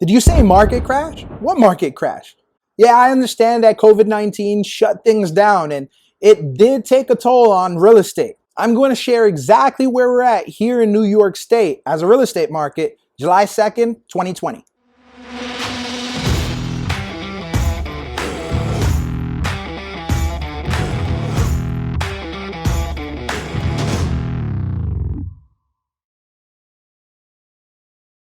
Did you say market crash? What market crash? Yeah, I understand that COVID-19 shut things down and it did take a toll on real estate. I'm going to share exactly where we're at here in New York State as a real estate market, July 2nd, 2020.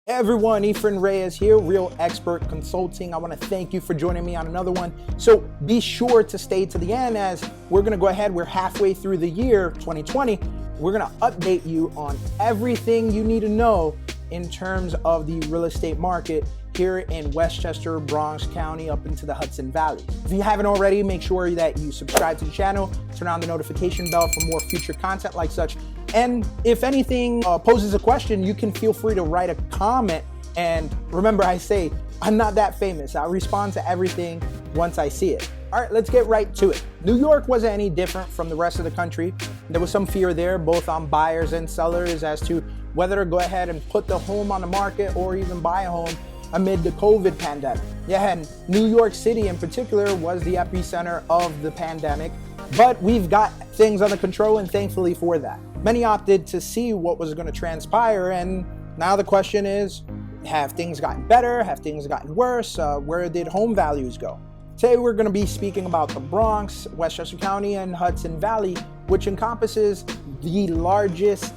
Hey everyone, Efren Reyes here, Real Expert Consulting. I want to thank you for joining me on another one. So be sure to stay to the end as we're going to go ahead. We're halfway through the year 2020. We're going to update you on everything you need to know in terms of the real estate market here in Westchester, Bronx County, up into the Hudson Valley. If you haven't already, make sure that you subscribe to the channel, turn on the notification bell for more future content like such. And if anything poses a question, you can feel free to write a comment. And remember, I say, I'm not that famous. I'll respond to everything once I see it. All right, let's get right to it. New York wasn't any different from the rest of the country. There was some fear there, both on buyers and sellers, as to whether to go ahead and put the home on the market or even buy a home amid the COVID pandemic. Yeah, and New York City in particular was the epicenter of the pandemic, but we've got things under control, and thankfully for that. Many opted to see what was going to transpire, and now the question is, have things gotten better? Have things gotten worse? Where did home values go? Today we're going to be speaking about the Bronx, Westchester County, and Hudson Valley, which encompasses the largest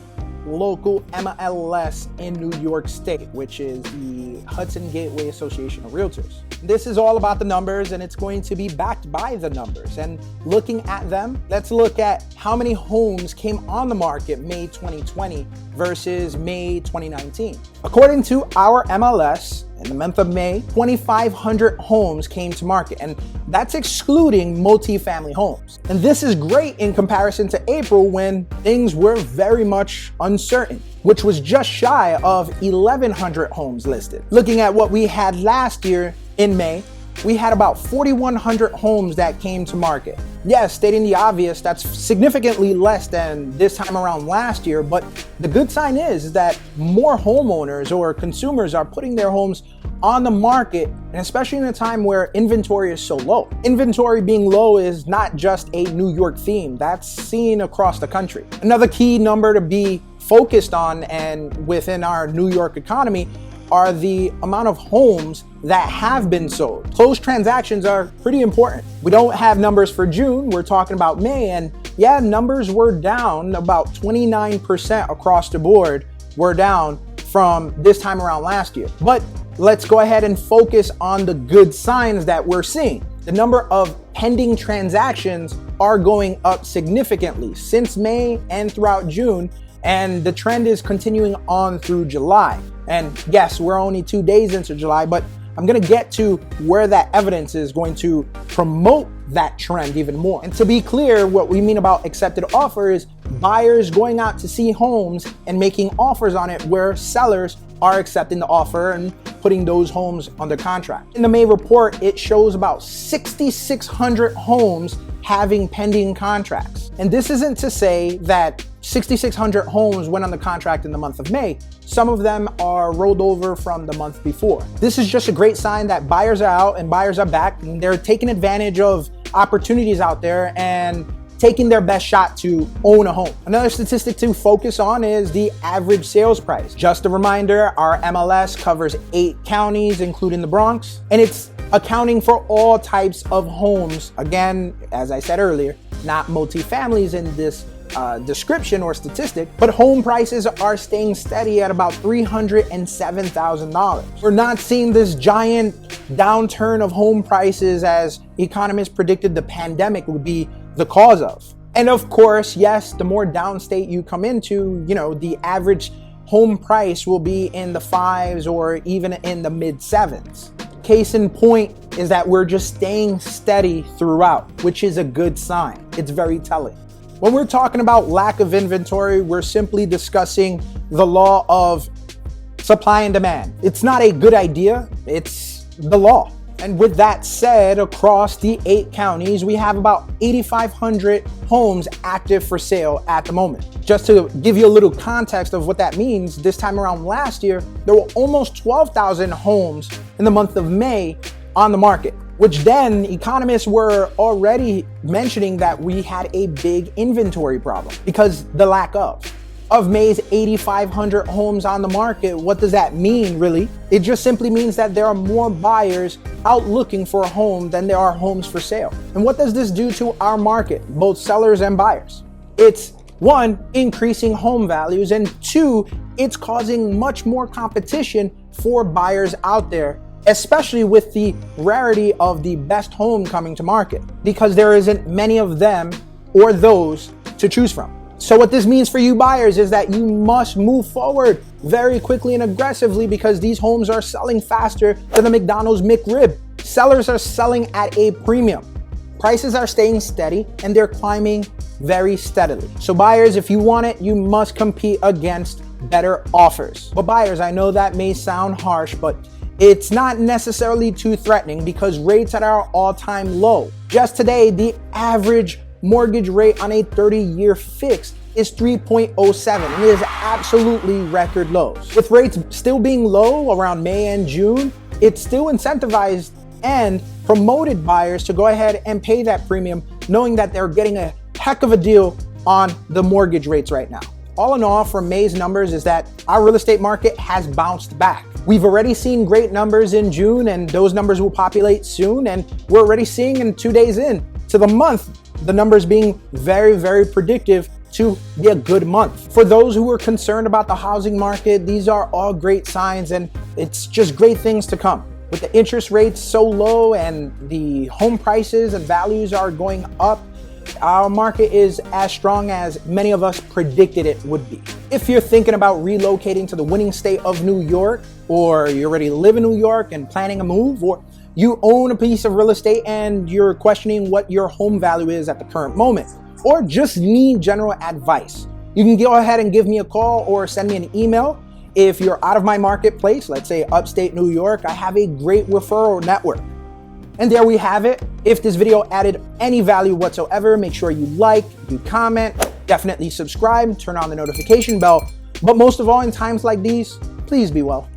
local MLS in New York State, which is the Hudson Gateway Association of Realtors. This is all about the numbers, and it's going to be backed by the numbers. And looking at them, let's look at how many homes came on the market May 2020 versus May 2019. According to our MLS, in the month of May, 2,500 homes came to market, and that's excluding multifamily homes. And this is great in comparison to April, when things were very much uncertain, which was just shy of 1,100 homes listed. Looking at what we had last year in May, we had about 4,100 homes that came to market. Yes, stating the obvious, that's significantly less than this time around last year, but the good sign is that more homeowners or consumers are putting their homes on the market, and especially in a time where inventory is so low. Inventory being low is not just a New York theme, that's seen across the country. Another key number to be focused on and within our New York economy are the amount of homes that have been sold. Closed transactions are pretty important. We don't have numbers for June, we're talking about May, and yeah, numbers were down about 29% across the board, were down from this time around last year. But let's go ahead and focus on the good signs that we're seeing. The number of pending transactions are going up significantly since May and throughout June, and the trend is continuing on through July. And yes, we're only 2 days into July, but I'm going to get to where that evidence is going to promote that trend even more. And to be clear, what we mean about accepted offer is buyers going out to see homes and making offers on it, where sellers are accepting the offer and putting those homes under contract. In the May report, it shows about 6,600 homes having pending contracts. And this isn't to say that 6,600 homes went on the contract in the month of May. Some of them are rolled over from the month before. This is just a great sign that buyers are out and buyers are back, and they're taking advantage of opportunities out there and taking their best shot to own a home. Another statistic to focus on is the average sales price. Just a reminder, our MLS covers 8 counties, including the Bronx, and it's accounting for all types of homes. Again, as I said earlier, not multifamilies in this description or statistic, but home prices are staying steady at about $307,000. We're not seeing this giant downturn of home prices as economists predicted the pandemic would be the cause of. And of course, yes, the more downstate you come into, the average home price will be in the 5s or even in the mid 7s. Case in point is that we're just staying steady throughout, which is a good sign. It's very telling. When we're talking about lack of inventory, we're simply discussing the law of supply and demand. It's not a good idea, it's the law. And with that said, across the 8 counties, we have about 8,500 homes active for sale at the moment. Just to give you a little context of what that means, this time around last year, there were almost 12,000 homes in the month of May on the market, which then economists were already mentioning that we had a big inventory problem because the lack of May's 8,500 homes on the market. What does that mean, really? It just simply means that there are more buyers out looking for a home than there are homes for sale. And what does this do to our market, both sellers and buyers? It's 1, increasing home values, and 2, it's causing much more competition for buyers out there, especially with the rarity of the best home coming to market, because there isn't many of them or those to choose from. So what this means for you buyers is that you must move forward very quickly and aggressively, because these homes are selling faster than the McDonald's McRib. Sellers are selling at a premium. Prices are staying steady and they're climbing very steadily. So buyers, if you want it, you must compete against better offers. But buyers, I know that may sound harsh, but it's not necessarily too threatening because rates are at our all-time low. Just today, the average mortgage rate on a 30-year fixed is 3.07, and it is absolutely record lows. With rates still being low around May and June, it still incentivized and promoted buyers to go ahead and pay that premium, knowing that they're getting a heck of a deal on the mortgage rates right now. All in all, from May's numbers is that our real estate market has bounced back. We've already seen great numbers in June, and those numbers will populate soon, and we're already seeing in 2 days in to the month, the numbers being very, very predictive to be a good month. For those who are concerned about the housing market, these are all great signs, and it's just great things to come. With the interest rates so low and the home prices and values are going up, our market is as strong as many of us predicted it would be. If you're thinking about relocating to the winning state of New York, or you already live in New York and planning a move, or you own a piece of real estate and you're questioning what your home value is at the current moment, or just need general advice, you can go ahead and give me a call or send me an email. If you're out of my marketplace, let's say upstate New York, I have a great referral network. And there we have it. If this video added any value whatsoever, make sure you like, you comment, definitely subscribe, turn on the notification bell. But most of all, in times like these, please be well.